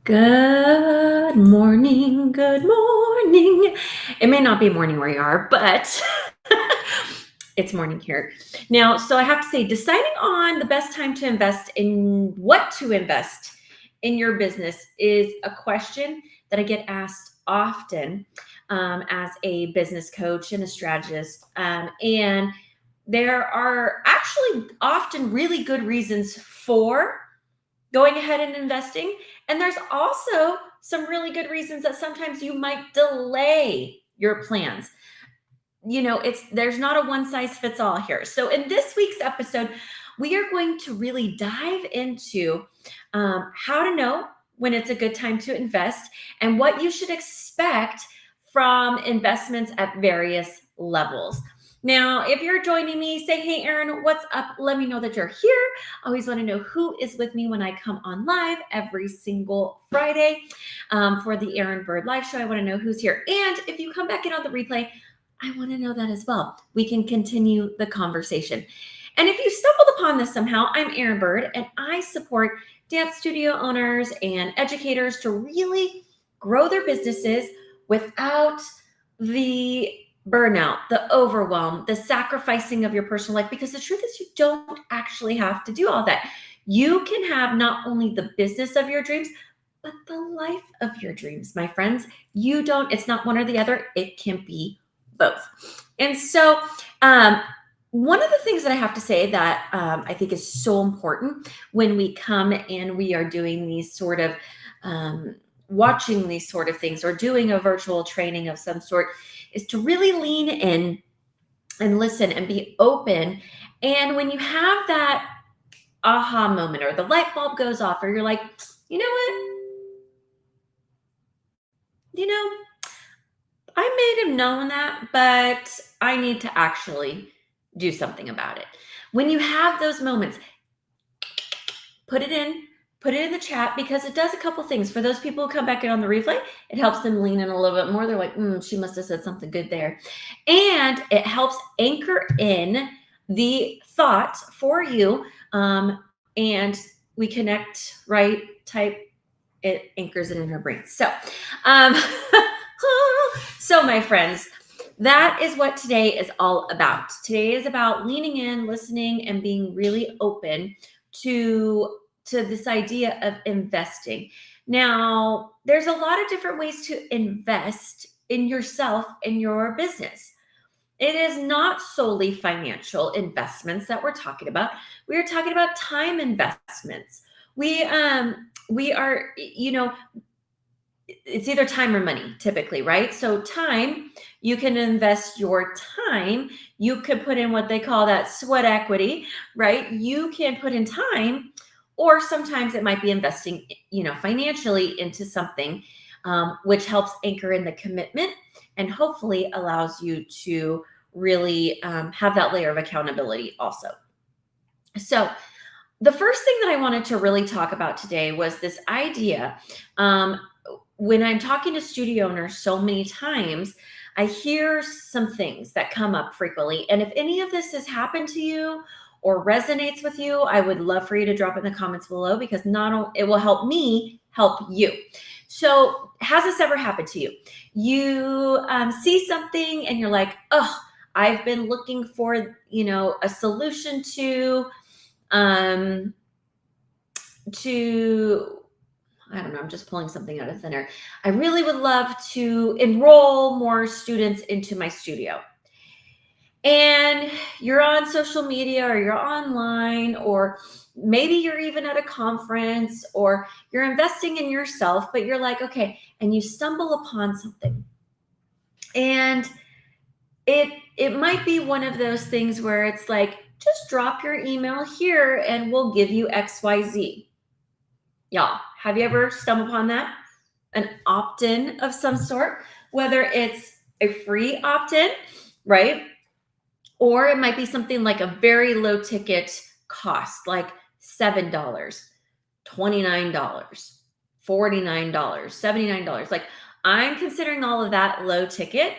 Good morning. Good morning. It may not be morning where you are, but it's morning here. Now, so I have to say, deciding on the best time to invest in what to invest in your business is a question that I get asked often as a business coach and a strategist. And there are actually often really good reasons for going ahead and investing. And there's also some really good reasons that sometimes you might delay your plans. It's there's not a one size fits all here. So in this week's episode, we are going to really dive into how to know when it's a good time to invest and what you should expect from investments at various levels. Now, if you're joining me, say, hey, Erin, what's up? Let me know that you're here. I always want to know who is with me when I come on live every single Friday for the Erin Bird Live Show. I want to know who's here. And if you come back in on the replay, I want to know that as well. We can continue the conversation. And if you stumbled upon this somehow, I'm Erin Bird, and I support dance studio owners and educators to really grow their businesses without the burnout, the overwhelm, the sacrificing of your personal life. Because the truth is, you don't actually have to do all that. You can have not only the business of your dreams, but the life of your dreams, my friends. It's not one or the other. It can be both. And so, one of the things that I have to say that I think is so important when we come and we are doing these sort of watching these sort of things or doing a virtual training of some sort is to really lean in and listen and be open. And when you have that aha moment or the light bulb goes off, or you're like, you know what? You know, I may have known that, but I need to actually do something about it. When you have those moments, put it in the chat, because it does a couple things. For those people who come back in on the replay, it helps them lean in a little bit more. They're like, she must have said something good there. And it helps anchor in the thought for you. And we connect, right? Type, it anchors it in her brain. So my friends, that is what today is all about. Today is about leaning in, listening, and being really open to this idea of investing. Now, there's a lot of different ways to invest in yourself and your business. It is not solely financial investments that we're talking about. We are talking about time investments. We are, it's either time or money typically, right? So time, you can invest your time. You could put in what they call that sweat equity, right? You can put in time, or sometimes it might be investing, financially into something, which helps anchor in the commitment and hopefully allows you to really have that layer of accountability also. So the first thing that I wanted to really talk about today was this idea. When I'm talking to studio owners so many times, I hear some things that come up frequently. And if any of this has happened to you or resonates with you, I would love for you to drop in the comments below, because not only it will help me help you. So has this ever happened to you? You see something and you're like, oh, I've been looking for, a solution to I don't know, I'm just pulling something out of thin air. I really would love to enroll more students into my studio. And you're on social media, or you're online, or maybe you're even at a conference, or you're investing in yourself, but you're like, okay, and you stumble upon something. And it might be one of those things where it's like, just drop your email here and we'll give you XYZ. Y'all, have you ever stumbled upon that? An opt-in of some sort, whether it's a free opt-in, right? Or it might be something like a very low ticket cost, like $7, $29, $49, $79. Like, I'm considering all of that low ticket.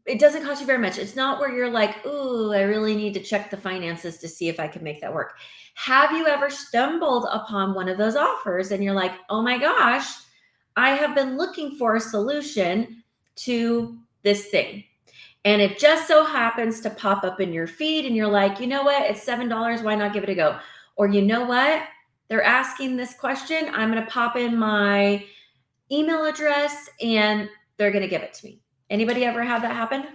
it doesn't cost you very much. It's not where you're like, ooh, I really need to check the finances to see if I can make that work. Have you ever stumbled upon one of those offers and you're like, oh my gosh, I have been looking for a solution to this thing. And it just so happens to pop up in your feed and you're like, you know what? It's $7. Why not give it a go? Or you know what? They're asking this question. I'm going to pop in my email address and they're going to give it to me. Anybody ever have that happen?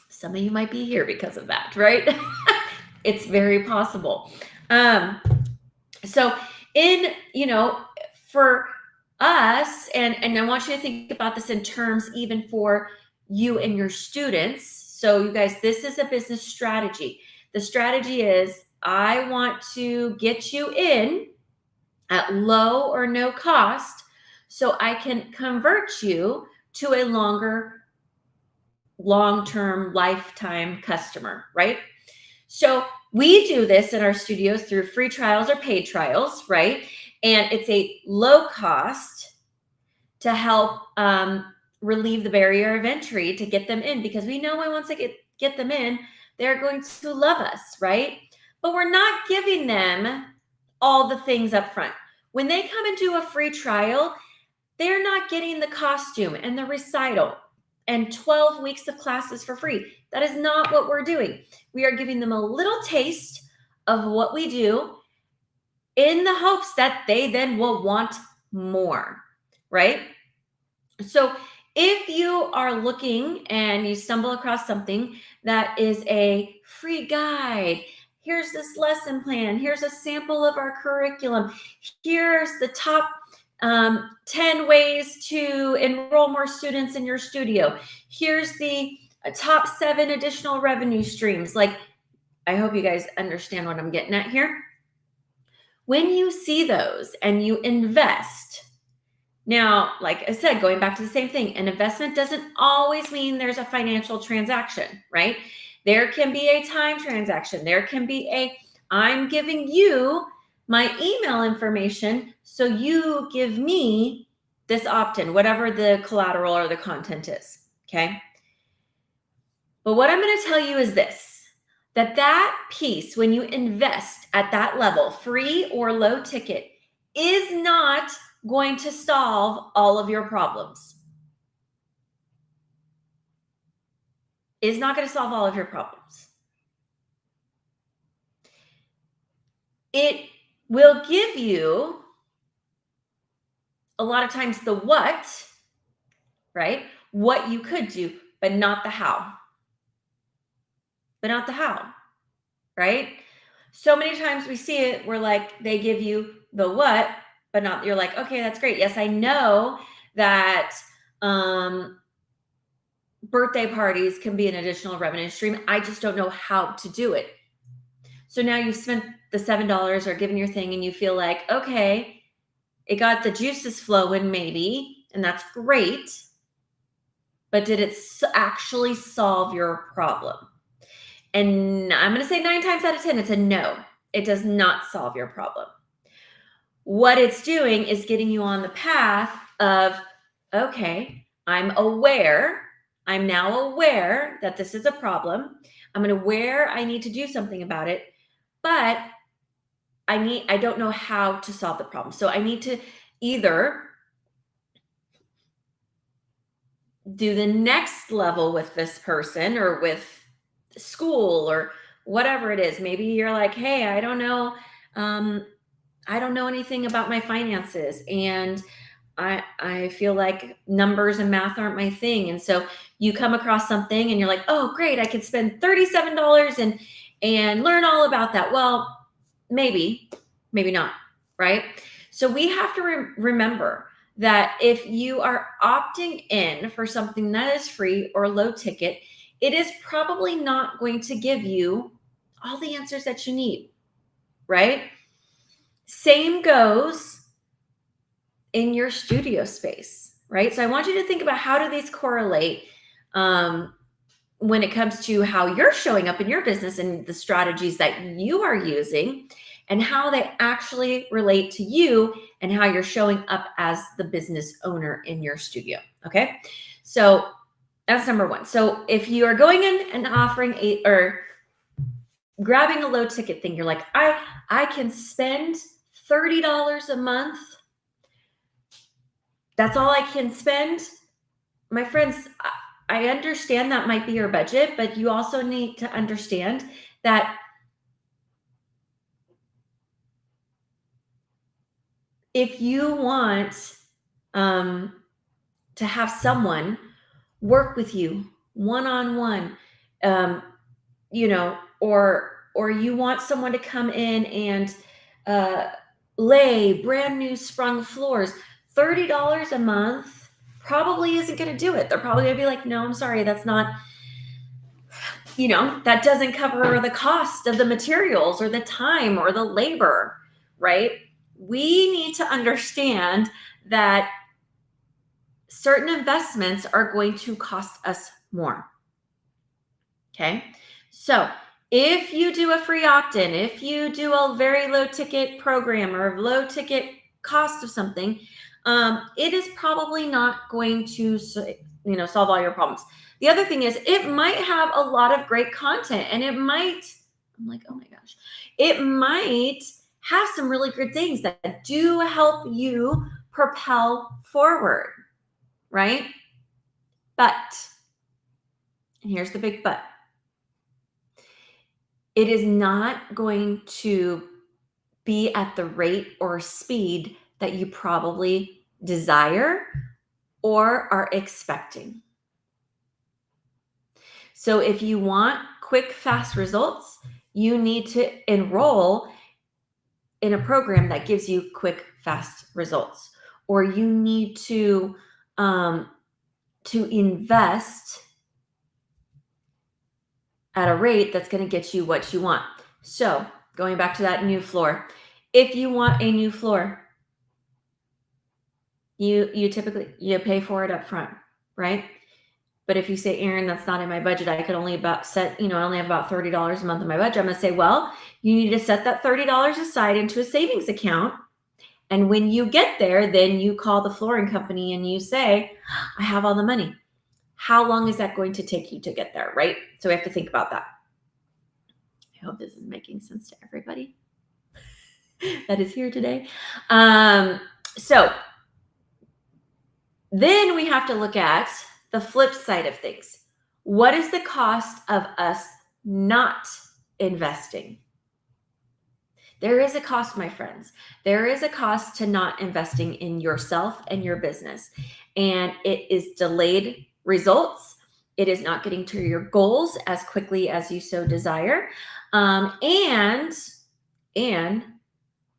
Some of you might be here because of that, right? It's very possible. So in, for us, and I want you to think about this in terms even for you and your students. So you guys, this is a business strategy. The strategy is I want to get you in at low or no cost so I can convert you to a long-term lifetime customer, right? So we do this in our studios through free trials or paid trials, right? And it's a low cost to help relieve the barrier of entry to get them in, because we know once I get them in, they're going to love us, right? But we're not giving them all the things up front. When they come and do a free trial, they're not getting the costume and the recital and 12 weeks of classes for free. That is not what we're doing. We are giving them a little taste of what we do in the hopes that they then will want more, right? So if you are looking and you stumble across something that is a free guide, here's this lesson plan, here's a sample of our curriculum, here's the top 10 ways to enroll more students in your studio, here's the top 7 additional revenue streams. Like, I hope you guys understand what I'm getting at here. When you see those and you invest, now, like I said, going back to the same thing, an investment doesn't always mean there's a financial transaction, right? There can be a time transaction. There can be I'm giving you my email information, so you give me this opt-in, whatever the collateral or the content is, okay? But what I'm going to tell you is this, that piece, when you invest at that level, free or low ticket, is not going to solve all of your problems. Is not going to solve all of your problems. It will give you a lot of times the what, right? What you could do, but not the how. But not the how, right? So many times we see it where like they give you the what, but not, you're like, okay, that's great. Yes, I know that birthday parties can be an additional revenue stream. I just don't know how to do it. So now you've spent the $7 or given your thing and you feel like, okay, it got the juices flowing maybe, and that's great. But did it actually solve your problem? And I'm going to say 9 times out of 10, it's a no. It does not solve your problem. What it's doing is getting you on the path of, okay, I'm now aware that this is a problem. I'm aware I need to do something about it, but I don't know how to solve the problem. So I need to either do the next level with this person or with school or whatever it is. Maybe you're like, hey, I don't know anything about my finances, and I feel like numbers and math aren't my thing. And so you come across something and you're like, oh, great, I could spend $37 and learn all about that. Well, maybe not, right? So we have to remember that if you are opting in for something that is free or low ticket, it is probably not going to give you all the answers that you need, right? Same goes in your studio space, right? So I want you to think about, how do these correlate when it comes to how you're showing up in your business and the strategies that you are using, and how they actually relate to you and how you're showing up as the business owner in your studio. Okay. So that's number one. So if you are going in and offering or grabbing a low ticket thing, you're like, I can spend $30 a month. That's all I can spend. My friends, I understand that might be your budget, but you also need to understand that if you want to have someone work with you one-on-one, or you want someone to come in and uh, lay brand new sprung floors, $30 a month probably isn't going to do it. They're probably going to be like, no, I'm sorry, that's not, that doesn't cover the cost of the materials or the time or the labor, right? We need to understand that certain investments are going to cost us more. Okay. So if you do a free opt-in, if you do a very low ticket program or low ticket cost of something, it is probably not going to, solve all your problems. The other thing is it might have a lot of great content, and I'm like, oh my gosh, it might have some really good things that do help you propel forward, right? But, and here's the big but, it is not going to be at the rate or speed that you probably desire or are expecting. So if you want quick, fast results, you need to enroll in a program that gives you quick, fast results, or you need to invest at a rate that's going to get you what you want. So going back to that new floor, if you want a new floor, you typically pay for it up front, right? But if you say, Erin, that's not in my budget, I could only I only have about $30 a month in my budget. I'm going to say, well, you need to set that $30 aside into a savings account. And when you get there, then you call the flooring company and you say, I have all the money. How long is that going to take you to get there, right? So we have to think about that. I hope this is making sense to everybody that is here today. So then we have to look at the flip side of things. What is the cost of us not investing? There is a cost, my friends. There is a cost to not investing in yourself and your business. And it is delayed results. It is not getting to your goals as quickly as you so desire. And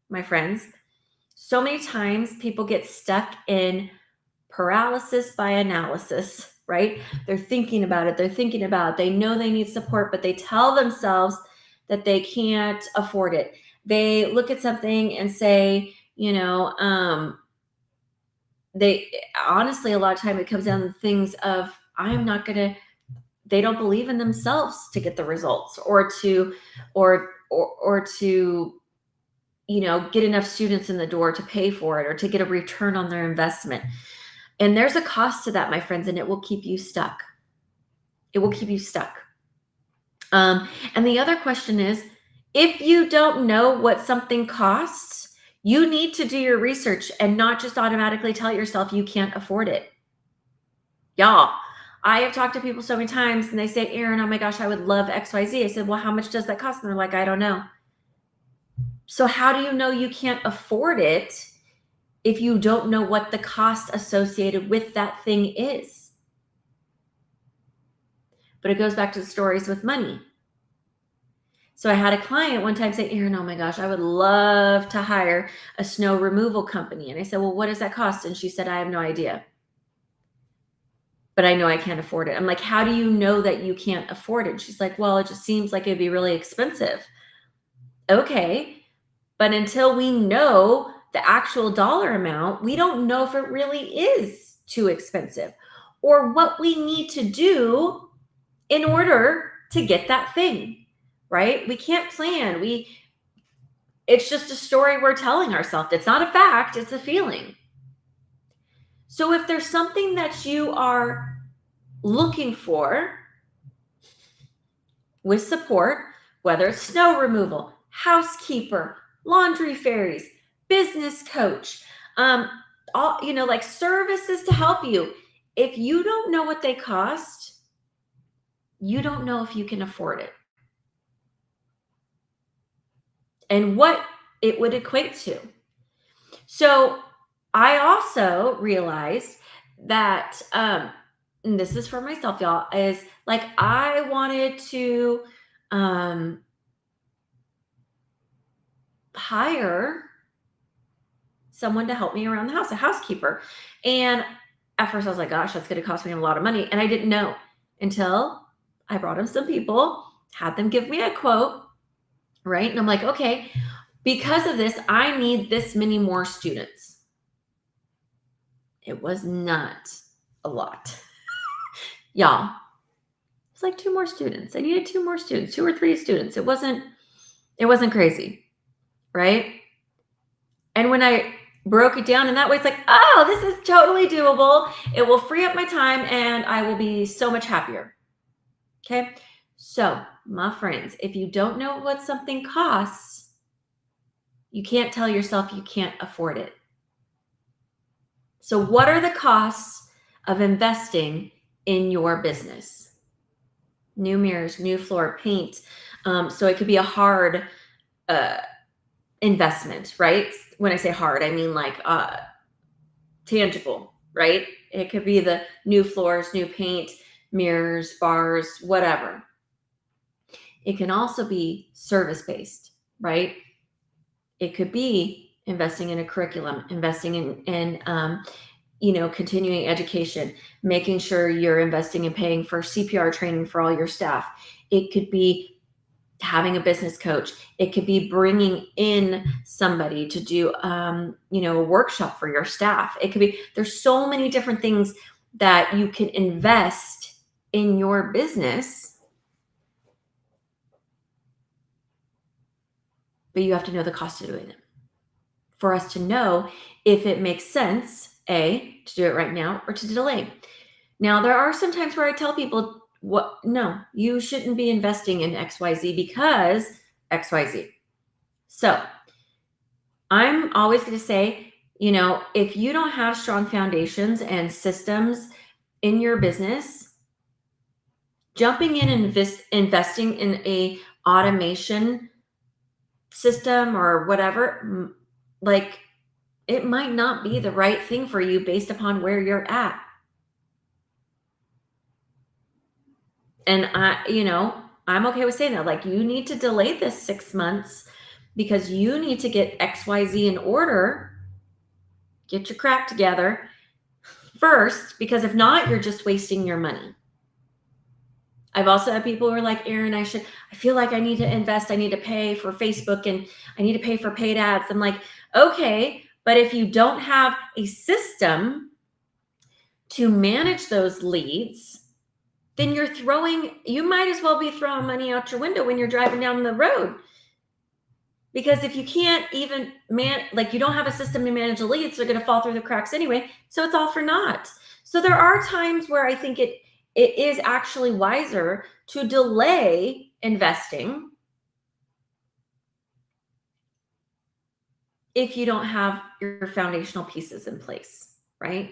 my friends, so many times people get stuck in paralysis by analysis, right? They're thinking about it. They know they need support, but they tell themselves that they can't afford it. They look at something and say, they honestly, a lot of time it comes down to things of, they don't believe in themselves to get the results or to get enough students in the door to pay for it or to get a return on their investment. And there's a cost to that, my friends, and it will keep you stuck. It will keep you stuck. And the other question is, if you don't know what something costs, you need to do your research and not just automatically tell yourself you can't afford it. Y'all, I have talked to people so many times and they say, Erin, oh my gosh, I would love XYZ. I said, well, how much does that cost? And they're like, I don't know. So how do you know you can't afford it if you don't know what the cost associated with that thing is? But it goes back to the stories with money. So I had a client one time say, Erin, oh my gosh, I would love to hire a snow removal company. And I said, well, what does that cost? And she said, I have no idea. But I know I can't afford it. I'm like, how do you know that you can't afford it? And she's like, well, it just seems like it'd be really expensive. Okay. But until we know the actual dollar amount, we don't know if it really is too expensive or what we need to do in order to get that thing, right? We can't plan. It's just a story we're telling ourselves. It's not a fact, it's a feeling. So if there's something that you are looking for with support, whether it's snow removal, housekeeper, laundry fairies, business coach, all like services to help you. If you don't know what they cost, you don't know if you can afford it and what it would equate to. So I also realized that, and this is for myself, y'all, is like I wanted to hire someone to help me around the house, a housekeeper. And at first I was like, gosh, that's going to cost me a lot of money. And I didn't know until I brought in some people, had them give me a quote, right? And I'm like, okay, because of this, I need this many more students. It was not a lot. Y'all, it's like two more students. I needed two more students, 2 or 3 students. It wasn't crazy, right? And when I broke it down in that way, it's like, oh, this is totally doable. It will free up my time and I will be so much happier. Okay. So, my friends, if you don't know what something costs, you can't tell yourself you can't afford it. So, what are the costs of investing in your business? New mirrors, new floor, paint. So, it could be a hard investment, right? When I say hard, I mean like tangible, right? It could be the new floors, new paint, mirrors, bars, whatever. It can also be service based, right? It could be investing in a curriculum, investing in continuing education, making sure you're investing in paying for CPR training for all your staff. It could be having a business coach. It could be bringing in somebody to do, a workshop for your staff. It could be, there's so many different things that you can invest in your business, but you have to know the cost of doing them for us to know if it makes sense, A, to do it right now or to delay. Now, there are some times where I tell people, no, you shouldn't be investing in XYZ because XYZ. So I'm always going to say, if you don't have strong foundations and systems in your business, jumping in and investing in a automation system or whatever, like it might not be the right thing for you based upon where you're at. And I'm okay with saying that. Like, you need to delay this 6 months because you need to get XYZ in order. Get your crap together first, because if not, you're just wasting your money. I've also had people who are like, Erin, I feel like I need to invest. I need to pay for Facebook and I need to pay for paid ads. I'm like, okay, but if you don't have a system to manage those leads, then you might as well be throwing money out your window when you're driving down the road. Because if you can't even you don't have a system to manage the leads, they're going to fall through the cracks anyway. So it's all for naught. So there are times where I think it is actually wiser to delay investing if you don't have your foundational pieces in place, right?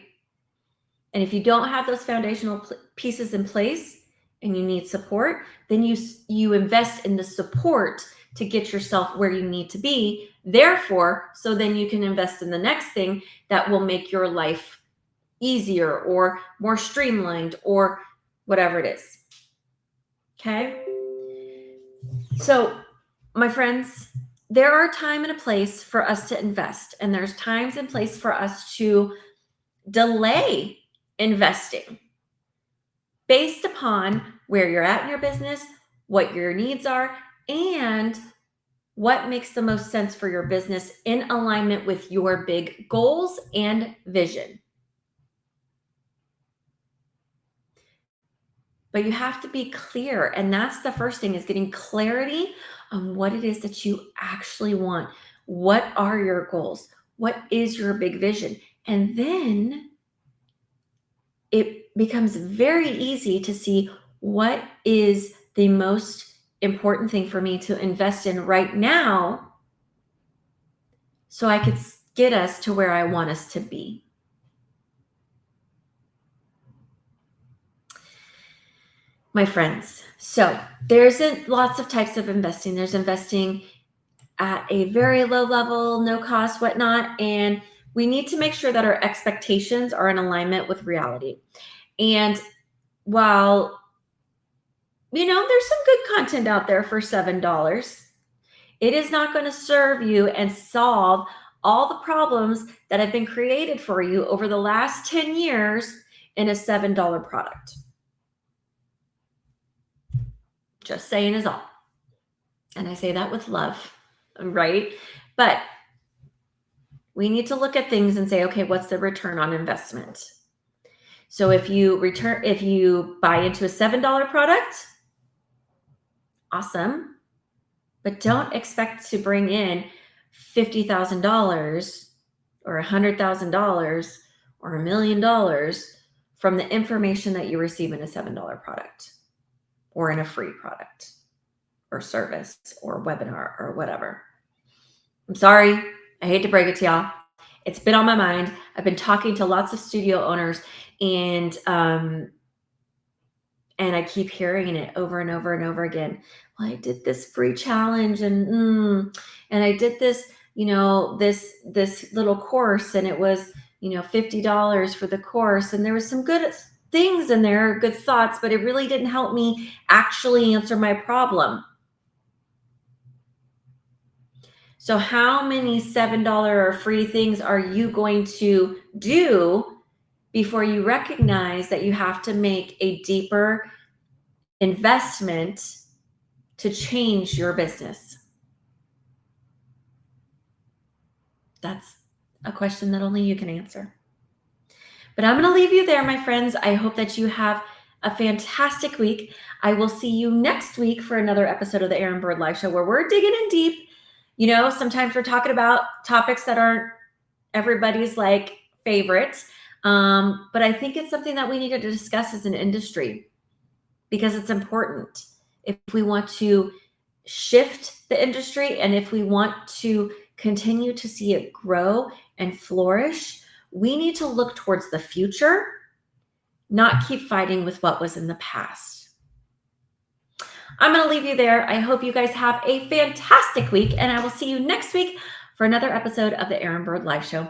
And if you don't have those foundational pieces in place and you need support, then you invest in the support to get yourself where you need to be. Therefore, so then you can invest in the next thing that will make your life easier or more streamlined or whatever it is. Okay? So, my friends, there are time and a place for us to invest, and there's times and place for us to delay investing based upon where you're at in your business, what your needs are, and what makes the most sense for your business in alignment with your big goals and vision. But you have to be clear, and that's the first thing, is getting clarity on what it is that you actually want. What are your goals? What is your big vision? And then it becomes very easy to see what is the most important thing for me to invest in right now so I could get us to where I want us to be. My friends, so there's lots of types of investing. There's investing at a very low level, no cost, whatnot. And we need to make sure that our expectations are in alignment with reality. And while, there's some good content out there for $7, it is not going to serve you and solve all the problems that have been created for you over the last 10 years in a $7 product. Just saying is all. And I say that with love, right? But we need to look at things and say, okay, what's the return on investment? So if you buy into a $7 product, awesome. But don't expect to bring in $50,000 or $100,000 or $1 million from the information that you receive in a $7 product or in a free product or service or webinar or whatever. I'm sorry. I hate to break it to y'all. It's been on my mind. I've been talking to lots of studio owners, and I keep hearing it over and over and over again. Well, I did this free challenge, and I did this, this little course, and it was, $50 for the course, and there was some good things in there, good thoughts, but it really didn't help me actually answer my problem. So how many $7 or free things are you going to do before you recognize that you have to make a deeper investment to change your business? That's a question that only you can answer. But I'm going to leave you there, my friends. I hope that you have a fantastic week. I will see you next week for another episode of the Aaron Bird Live Show, where we're digging in deep. Sometimes we're talking about topics that aren't everybody's favorite. But I think it's something that we need to discuss as an industry because it's important if we want to shift the industry and if we want to continue to see it grow and flourish. We need to look towards the future, not keep fighting with what was in the past. I'm going to leave you there. I hope you guys have a fantastic week, and I will see you next week for another episode of the Aaron Bird Live Show.